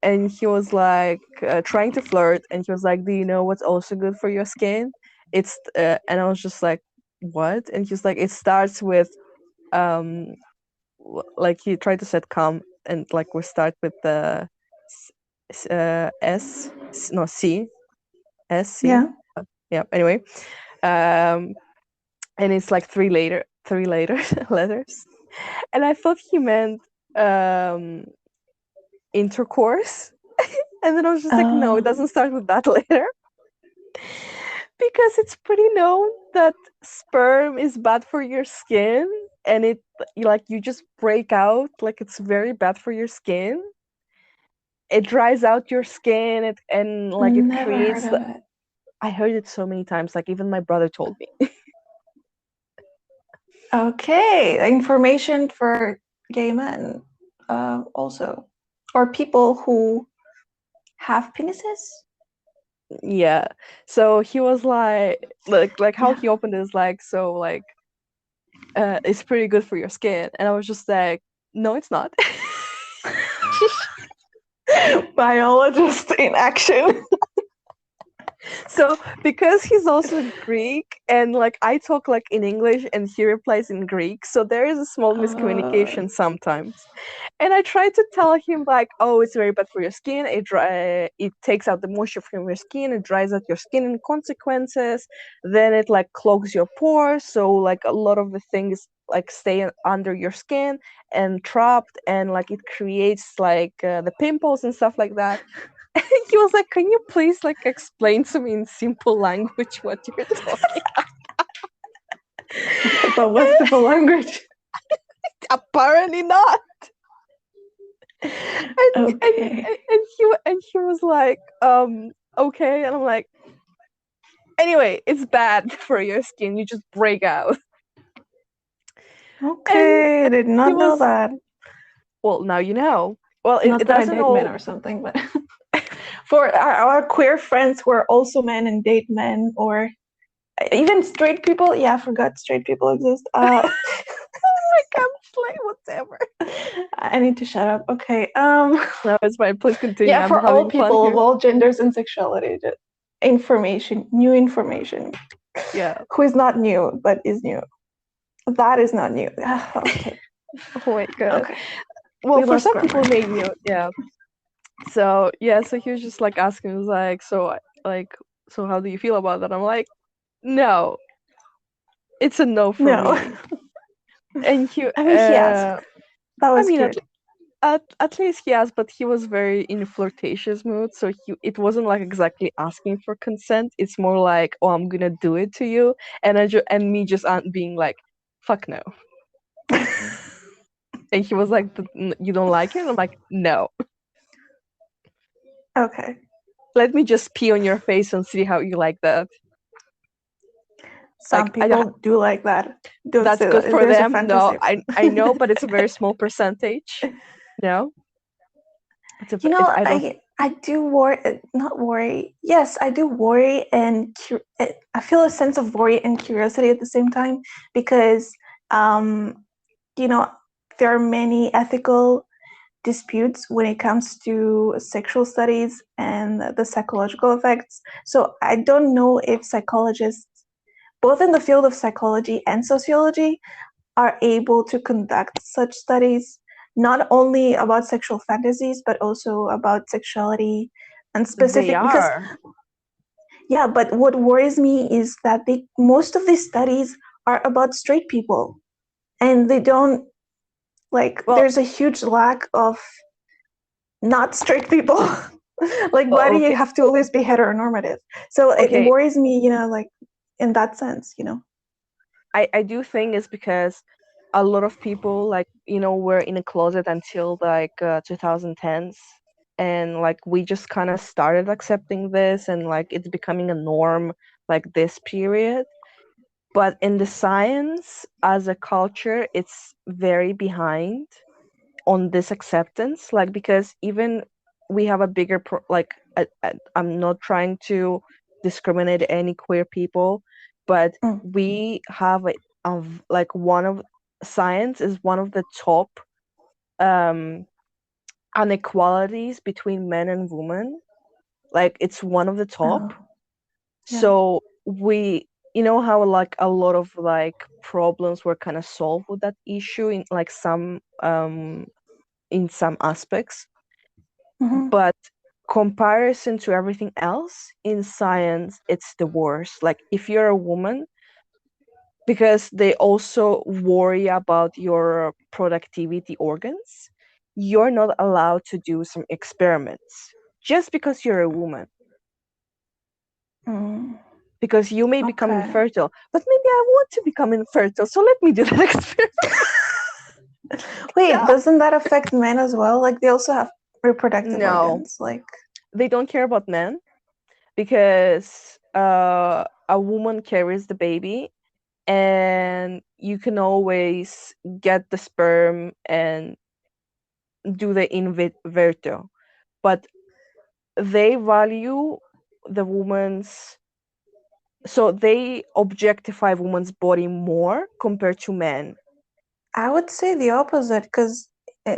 and he was like trying to flirt, and he was like, "Do you know what's also good for your skin? And I was just like, "What?" And he was like, "It starts with um like he tried to set calm and like we start with the no C. Yeah. Yeah. Anyway, um, and it's like three later letters, and I thought he meant um intercourse, and then I was just like, no, it Uh, doesn't start with that letter because it's pretty known that sperm is bad for your skin, and it like you just break out, like it's very bad for your skin. It dries out your skin, and like it Never heard creates. of it. I heard it so many times. Like even my brother told me. Okay, information for gay men, also, or people who have penises. Yeah. So he was like how Yeah. he opened it is like so like it's pretty good for your skin, and I was just like, no, it's not. Biologist in action. So because he's also Greek and like I talk like in English and he replies in Greek, so there is a small Uh, miscommunication sometimes. And I tried to tell him like, oh, it's very bad for your skin. It takes out the moisture from your skin. It dries out your skin in consequences. Then it like clogs your pores, so like a lot of the things like stay under your skin and trapped, and like it creates like the pimples and stuff like that. He was like, "Can you please like explain to me in simple language what you're talking?" but what's the language? Apparently not. Okay. And he was like, okay, and I'm like, anyway, it's bad for your skin. You just break out. And Okay, I did he not know was that. well, now you know. Well, Not it that I doesn't date men all. or something, but for our queer friends who are also men and date men, or even straight people. Yeah, I forgot straight people exist. Like I'm like whatever. I need to shut up. Okay. No, it's fine. Please continue. Yeah, I'm for all having fun people of here. all genders and sexuality, just information, new information. Yeah. Who is not new, but is new. That is not new. Okay. Oh my god. Okay. Well, We for lost some grammar. people, maybe yeah. So yeah, so he was just like asking, he was like, like, so how do you feel about that? I'm like, no, it's a no for No. me. And he, I mean, he asked. That I was mean, cute. at least he asked, but he was very in flirtatious mood, so it wasn't like exactly asking for consent. It's more like, oh, I'm gonna do it to you, and and me just being like, fuck no. And he was like, you don't like it? And I'm like, no. Okay. Let me just pee on your face and see how you like that. Some Like, I people do like that. Don't that's say good that. for There's a them. No, fantasy. I know, but it's a very small percentage. No, I don't. I do worry, not worry. Yes, I do worry, and I feel a sense of worry and curiosity at the same time because, um, you know, there are many ethical disputes when it comes to sexual studies and the psychological effects. So I don't know if psychologists, both in the field of psychology and sociology, are able to conduct such studies, not only about sexual fantasies, but also about sexuality and They specific, because, are. yeah, but what worries me is that most of these studies are about straight people and they don't, like, Well, there's a huge lack of not straight people. Like, why do you okay, have to always be heteronormative? So it okay. worries me, like, in that sense. I do think it's because a lot of people like were in a closet until like 2010s, and like we just kind of started accepting this, and like it's becoming a norm like this period. But in the science as a culture, it's very behind on this acceptance, like because even we have a bigger like I'm not trying to discriminate any queer people, but Mm. we have like one of science is one of the top um inequalities between men and women, like it's one of the top. Oh, yeah. So we how like a lot of like problems were kind of solved with that issue in some aspects, Hmm. but comparison to everything else in science, it's the worst. Like if you're a woman, because they also worry about your productivity organs, you're not allowed to do some experiments just because you're a woman. Mm. because you may become Okay. infertile, but maybe I want to become infertile, so let me do that experiment. Wait, No, doesn't that affect men as well? Like they also have reproductive no, organs. Like, they don't care about men because a woman carries the baby, and you can always get the sperm and do the in vitro, but they value the woman's, so they objectify woman's body more compared to men. I would say the opposite because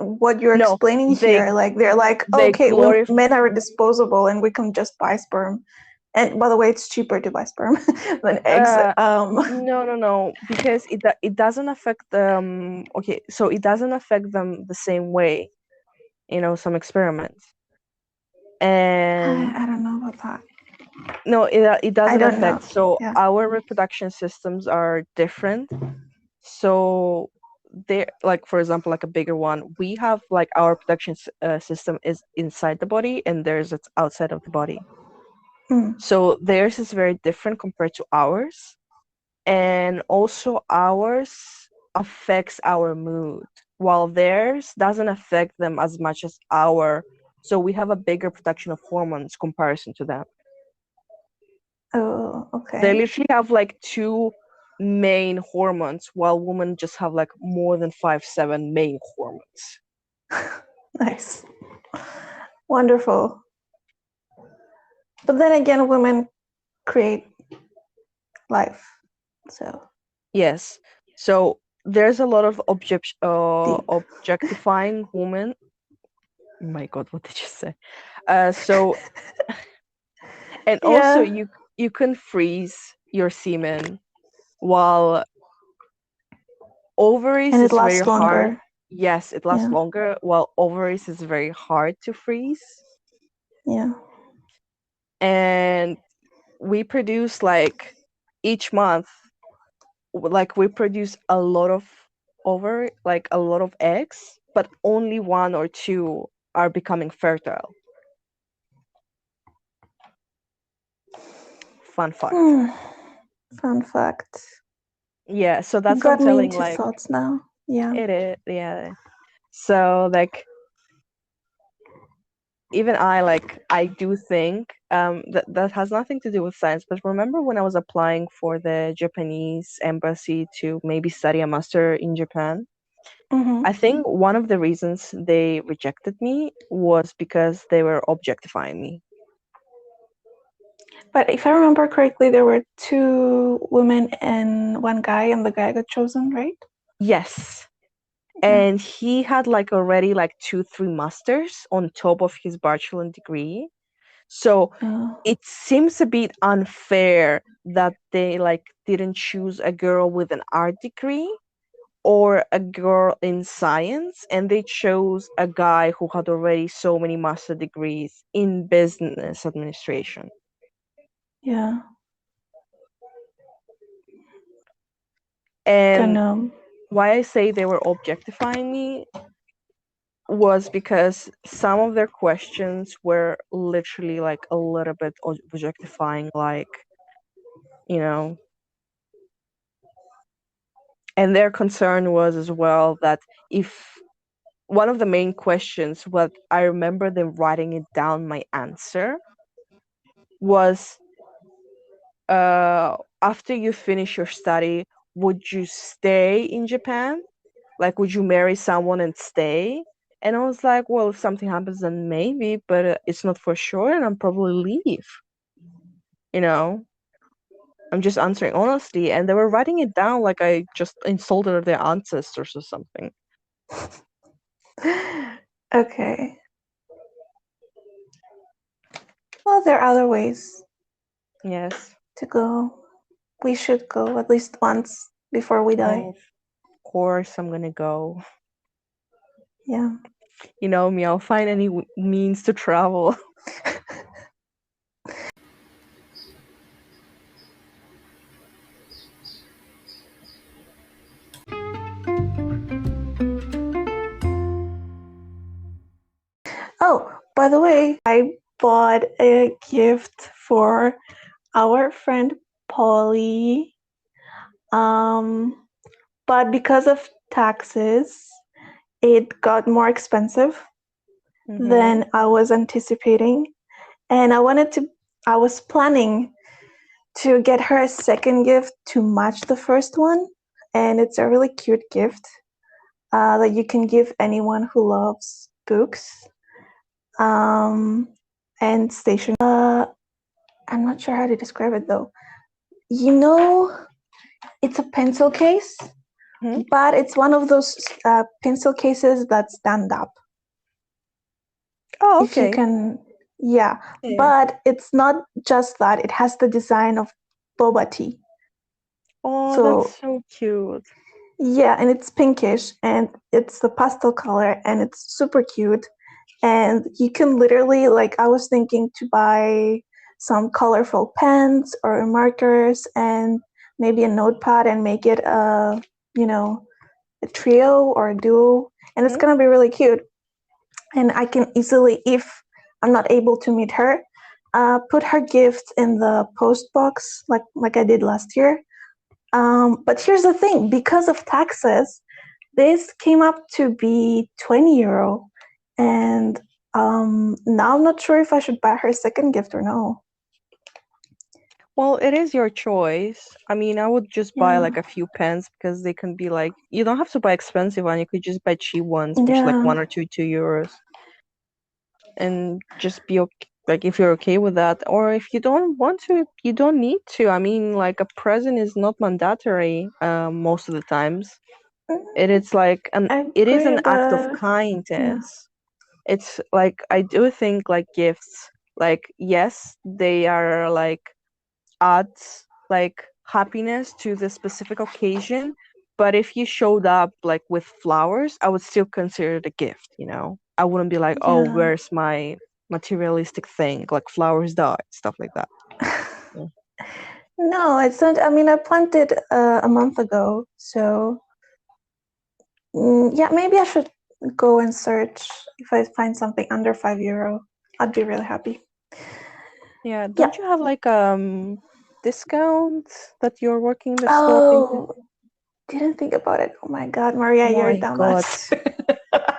what you're No, explaining here, they like they're like, they okay, glorify. men are disposable and we can just buy sperm. And by the way, it's cheaper to buy sperm than eggs. Uh, no, no, no, because it doesn't affect them. Okay, so it doesn't affect them the same way. Some experiments, and I don't know about that. no, it I doesn't don't know. affect. So Yeah. our reproduction systems are different. So they, like, for example, like a bigger one, we have like our production system is inside the body, and theirs it's outside of the body. Mm. So theirs is very different compared to ours, and also ours affects our mood, while theirs doesn't affect them as much as our. So we have a bigger production of hormones comparison to them. Oh, They okay. literally have like two main hormones, while women just have like more than 5, 7 main hormones. Nice. Wonderful. But then again, women create life. So Yes. So there's a lot of deep. objectifying women. My God, what did you say? So and also Yeah. you can freeze your semen, while ovaries And it is very lasts hard. longer. Yes, it lasts Yeah. longer, while ovaries is very hard to freeze. Yeah. And we produce like each month, like we produce a lot of like a lot of eggs, but only one or two are becoming fertile. Fun fact. Hmm. Fun fact. Yeah, so that's what I'm Got me telling, into like thoughts now. Yeah. it is, yeah. So like even I do think that has nothing to do with science, but remember when I was applying for the Japanese embassy to maybe study a master in Japan? Mm-hmm. I think one of the reasons they rejected me was because they were objectifying me. But if I remember correctly, there were two women and one guy, and the guy got chosen, right? Yes. Yeah. And he had like already like 2, 3 masters on top of his bachelor degree. So Uh, it seems a bit unfair that they like didn't choose a girl with an art degree or a girl in science, and they chose a guy who had already so many master degrees in business administration. yeah. Don't And know. why I say they were objectifying me was because some of their questions were literally like a little bit objectifying, like, you know, and their concern was as well that if one of the main questions, what I remember them writing it down, my answer was, after you finish your study, would you stay in Japan? Like, would you marry someone and stay? And I was like, well, if something happens, then maybe, but it's not for sure, and I'll probably leave. You know, I'm just answering honestly, and they were writing it down like I just insulted their ancestors or something. Okay. Well, there are other ways Yes. to go. We should go at least once before we die. Of course, I'm gonna go. Yeah. You know me, I'll find any means to travel. Oh, by the way, I bought a gift for our friend poly. Um, but because of taxes, it got more expensive Mm-hmm. than I was anticipating. And I was planning to get her a second gift to match the first one. And it's a really cute gift that you can give anyone who loves books um, and stationery. I'm not sure how to describe it though. You know, it's a pencil case, Mm-hmm. but it's one of those pencil cases that stand up. Oh, If you okay. can, yeah. Yeah. But it's not just that, it has the design of boba tea. Oh, that's So, so cute. yeah, and it's pinkish and it's the pastel color and it's super cute. And you can literally, like, I was thinking to buy some colorful pens or markers and maybe a notepad and make it you know, a trio or a duo. And it's Mm-hmm. gonna be really cute. And I can easily, if I'm not able to meet her, put her gift in the post box like I did last year. But here's the thing: because of taxes, this came up to be €20, and now I'm not sure if I should buy her a second gift or no. Well, it is your choice. I mean, I would just buy Yeah, like a few pens because they can be like, you don't have to buy expensive one. You could just buy cheap ones, which like yeah. one or €2, and just be okay. Like if you're okay with that, or if you don't want to, you don't need to. I mean, like a present is not mandatory. Most of the times, it's like I it is agree, an act of but yeah. kindness. It's like I do think like gifts, like yes, they are like adds like happiness to the specific occasion. But if you showed up like with flowers, I would still consider it a gift. I wouldn't be like, oh, Yeah. where's my materialistic thing? Like flowers die, stuff like that. Yeah. No, it's not. I mean, I planted a month ago, so yeah, maybe I should go and search if I find something under €5. I'd be really happy. Yeah, Yeah. don't you have like discount that you're working in the store maybe? Oh, didn't think about it. Oh my God, Maria, Oh you're a my god. dumbass.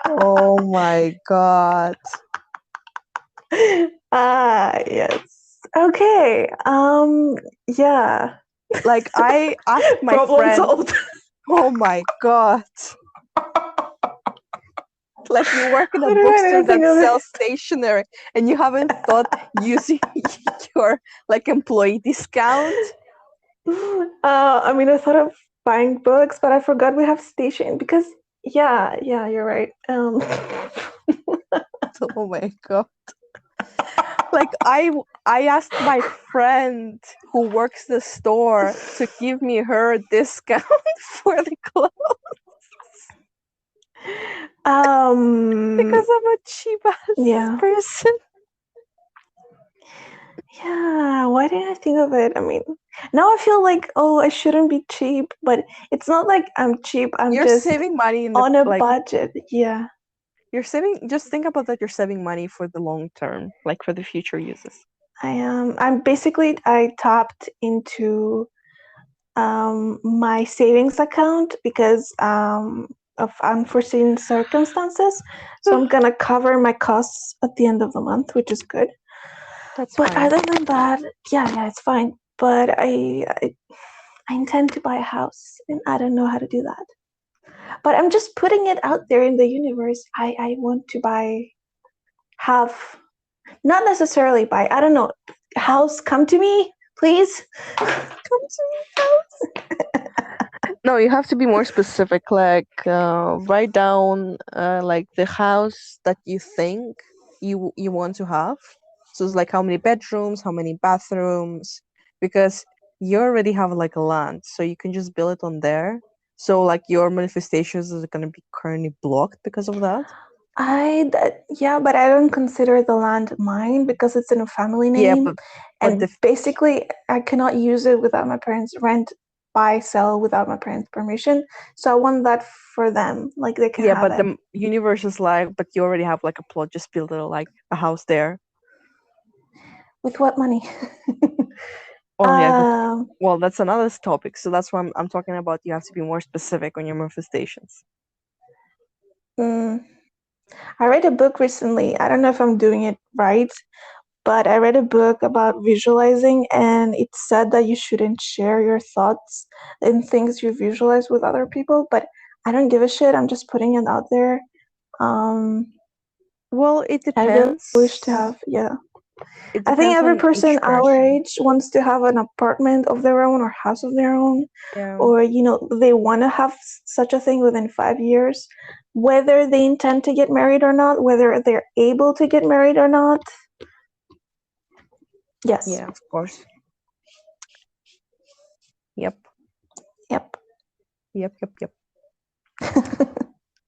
Oh my god. Yes. Okay. Yeah. Like I asked my Problem friend, solved. oh my god. Like you work in a Why did I bookstore not think that of it? sells stationery and you haven't thought using your like employee discount? I mean, I thought of buying books, but I forgot we have station because, yeah, you're right. Oh my god. Like I asked my friend who works the store to give me her discount for the clothes um, because I'm a cheap ass yeah, person. yeah. Why didn't I think of it? I mean, now I feel like, oh, I shouldn't be cheap, but it's not like I'm cheap. I'm You're just saving money in the on a like budget. Yeah, you're saving just think about that you're saving money for the long term, like for the future uses. I am. I tapped into my savings account because of unforeseen circumstances. So I'm gonna cover my costs at the end of the month, which is good. That's But fine. other than that, yeah, it's fine. But I intend to buy a house, and I don't know how to do that. But I'm just putting it out there in the universe. I want to have, not necessarily buy. I don't know. House, come to me, please. Come to me, house. No, you have to be more specific. Like, write down like the house that you think you want to have. So it's like how many bedrooms, how many bathrooms, because you already have like a land, so you can just build it on there. So like your manifestations is gonna be currently blocked because of that. Yeah, but I don't consider the land mine because it's in a family Yeah, name, but and basically I cannot use it without my parents' rent, buy, sell without my parents' permission. So I want that for them, like they can yeah, have but it. the universe is like, but you already have like a plot, just build it like a house there. With what money? Oh yeah, Um, well, that's another topic. So that's why I'm talking about. You have to be more specific on your manifestations. mm, I read a book recently. I don't know if I'm doing it right, but I read a book about visualizing, and it said that you shouldn't share your thoughts and things you visualize with other people. But I don't give a shit. I'm just putting it out there. Um, Well, it I really wish to depends. have, yeah. It I think depends every on each person our person. age wants to have an apartment of their own or house of their own, Yeah, or they want to have such a thing within 5 years, whether they intend to get married or not, whether they're able to get married or not. Yes. yeah, of course. Yep, Yep. yep, yep, yep.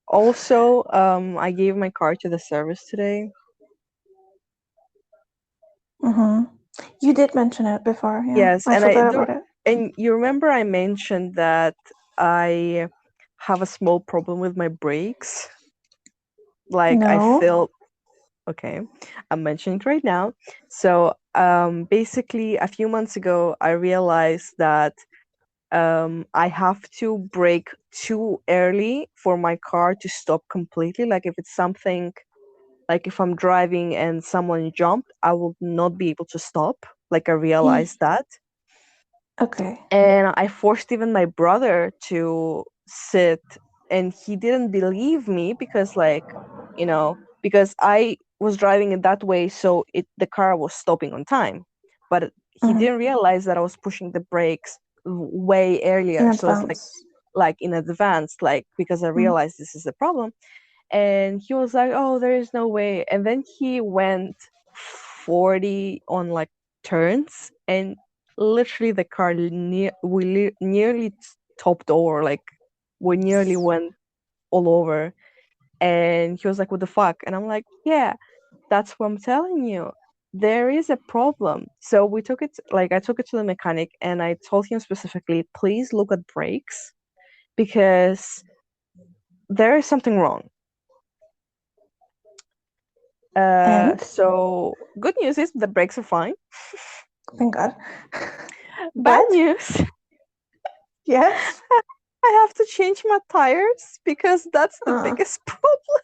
Also, I gave my car to the service today. Mm-hmm. You did mention it before, yeah. Yes, I and I forgot do. about it. And you remember I mentioned that I have a small problem with my brakes. Like I No. feel okay. I'm mentioning it right now. So, basically, a few months ago, I realized that I have to brake too early for my car to stop completely. Like if it's something like if I'm driving and someone jumped, I will not be able to stop. Like I Mm, realized that. okay. And I forced even my brother to sit, and he didn't believe me because because I was driving it that way, so the car was stopping on time. But he Mm, didn't realize that I was pushing the brakes way in earlier. So it's like advance. in advance, like because I Mm, realized this is a problem. And he was like, "Oh, there is no way." And then he went 40 on like turns, and literally the car nearly topped over. Like we nearly went all over. And he was like, "What the fuck?" And I'm like, "Yeah, that's what I'm telling you. There is a problem." So we took it, like I took it to the mechanic, and I told him specifically, "Please look at brakes because there is something wrong." and So good news is the brakes are fine. thank God. Bad But news, yes. I have to change my tires because that's the Uh, biggest problem.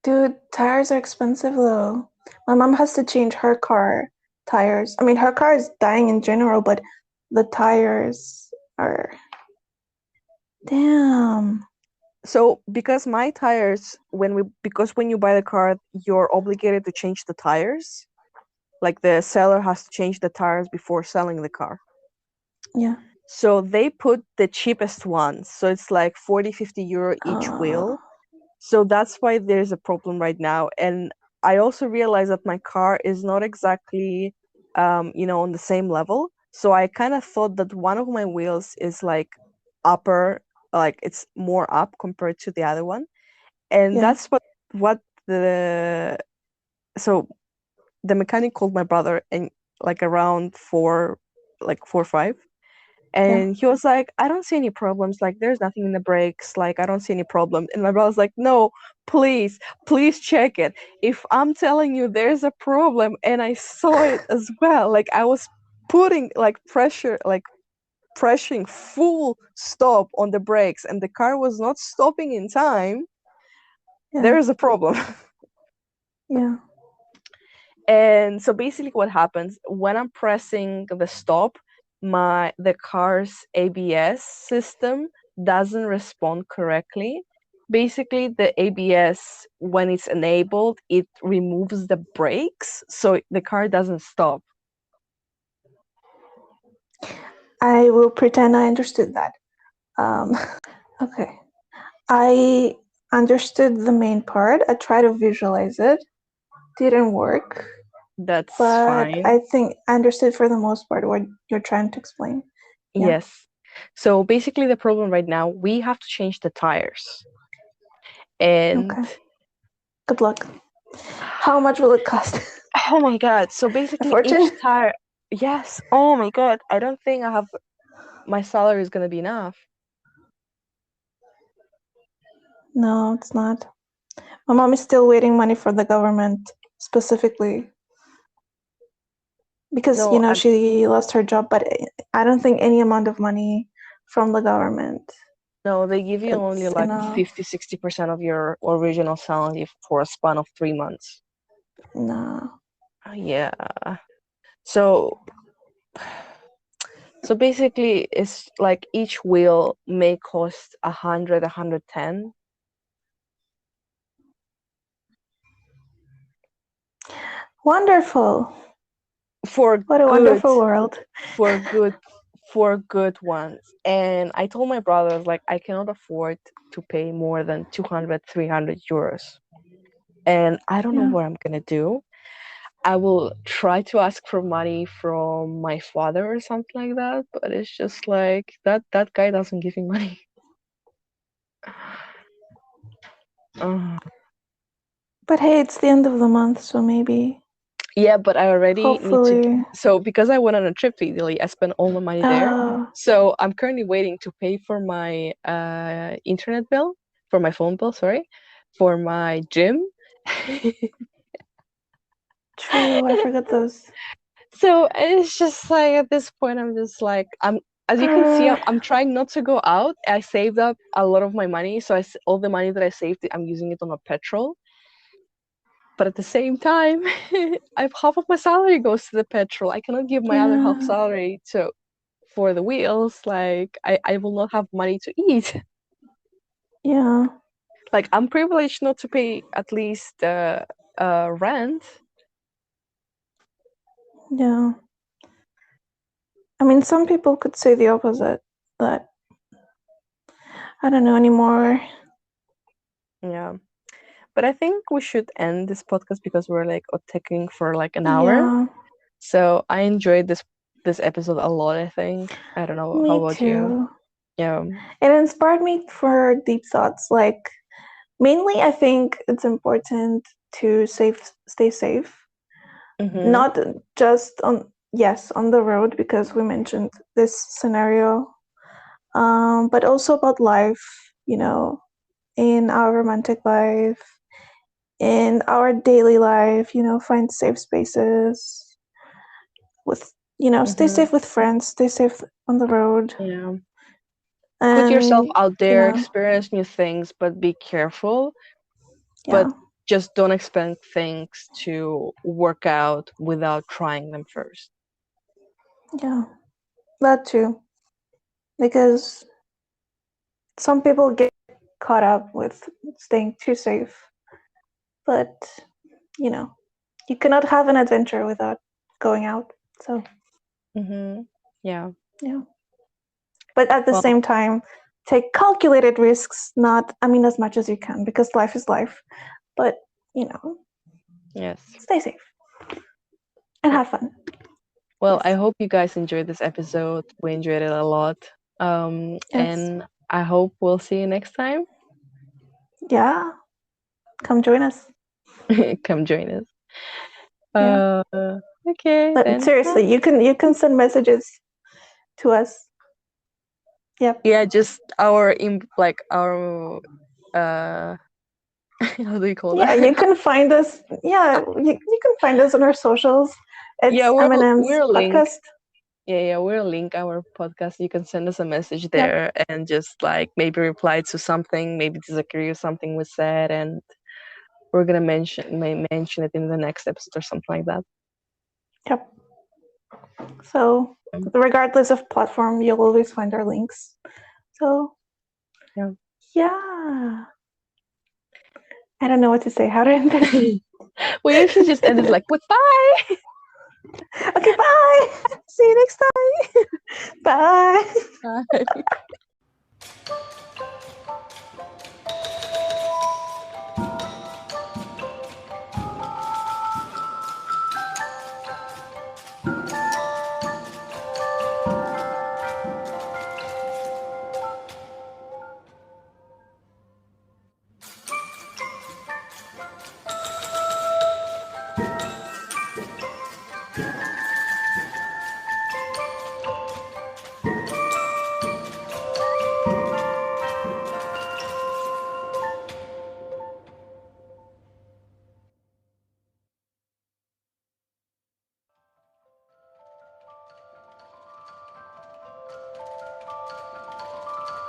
Dude, tires are expensive though. My mom has to change her car tires. I mean, her car is dying in general, but the tires are damn. So because my tires, because when you buy the car, you're obligated to change the tires. Like the seller has to change the tires before selling the car. Yeah. So they put the cheapest ones. So it's like 40, 50 euro each Uh, wheel. So that's why there's a problem right now. And I also realized that my car is not exactly, on the same level. So I kind of thought that one of my wheels is like upper, like it's more up compared to the other one. And yeah. that's what the, so the mechanic called my brother and like around like 4 or 5, Yeah. and he was like, "I don't see any problems. Like, there's nothing in the brakes. Like, I don't see any problem." And my brother's like, "No, please, please check it. If I'm telling you there's a problem, and I saw it as well, like, I was putting like pressure, like pressing full stop on the brakes, and the car was not stopping in time, Yeah. there is a problem." Yeah. And so basically what happens when I'm pressing the stop, the car's ABS system doesn't respond correctly. Basically the ABS, when it's enabled, it removes the brakes so the car doesn't stop. I will pretend I understood that. Um, okay. I understood the main part. I tried to visualize it. Didn't work. That's But fine. I think I understood for the most part what you're trying to explain. Yeah. Yes. So basically the problem right now, we have to change the tires. And Okay. Good luck. How much will it cost? oh my god. So A basically each fortune? tire, yes. Oh my god. I don't think my salary is gonna be enough. No, it's not. My mom is still waiting money for the government specifically. because No, she lost her job, but I don't think any amount of money from the government no, they give you only it's like enough. 50-60% of your original salary for a span of 3 months. No. Yeah. So so basically it's like each wheel may cost 110. Wonderful. For What a good wonderful world. for good for good ones. And I told my brothers like I cannot afford to pay more than 200-300 euros. And I don't know Yeah. what I'm gonna do. I will try to ask for money from my father or something like that, but it's just like that guy doesn't give me money. Uh, But hey, it's the end of the month, so maybe, yeah, but I already need to. hopefully. So because I went on a trip to Italy, I spent all the money there. Oh, So I'm currently waiting to pay for my internet bill, for my phone bill, sorry, for my gym. true. I forgot those. So it's just like at this point, I'm just like as you can see, Uh, I'm trying not to go out. I saved up a lot of my money, so all the money that I saved, I'm using it on a petrol. But at the same time, I half of my salary goes to the petrol. I cannot give my other half yeah, salary to for the wheels. Like I will not have money to eat. yeah, Like I'm privileged not to pay at least rent. yeah. I mean, some people could say the opposite, but I don't know anymore. Yeah. But I think we should end this podcast because we're like taking for like an hour. Yeah, So I enjoyed this episode a lot, I think. I don't know, how me about you? too. Yeah. It inspired me for deep thoughts. Like, mainly, I think it's important to stay safe, Mm-hmm. not just on the road because we mentioned this scenario, but also about life. You know, in our romantic life, in our daily life. Find safe spaces with. Stay Mm-hmm. safe with friends. Stay safe on the road, Yeah. Put yourself and out you there, know, experience new things, but be careful. yeah, But just don't expect things to work out without trying them first. yeah, that too. Because some people get caught up with staying too safe, but you know, you cannot have an adventure without going out. So, Mm-hmm. Yeah. yeah. But at the Well, same time, take calculated risks, not, I mean, as much as you can, because life is life. But, you know, yes. stay safe and Yeah. have fun. Well, I Yes. hope you guys enjoyed this episode. We enjoyed it a lot. Yes. And I hope we'll see you next time. Yeah. Come join us. Come join us. Yeah. Uh, okay But then. seriously, you can send messages to us. Yep. Yeah, just our like our uh how do you call Yeah, that? you can find us. Yeah, you can find us on our socials. Yeah, It's MNM's we're link. podcast. Yeah, we'll link our podcast. You can send us a message Yep. there and just like maybe reply to something, maybe disagree with something we said, and we're gonna mention it in the next episode or something like that. Yep. So, Mm. regardless of platform, you'll always find our links. So, Yeah. yeah. I don't know what to say. How to end this? We usually just end it like with bye. Okay, bye. See you next time. Bye. Bye.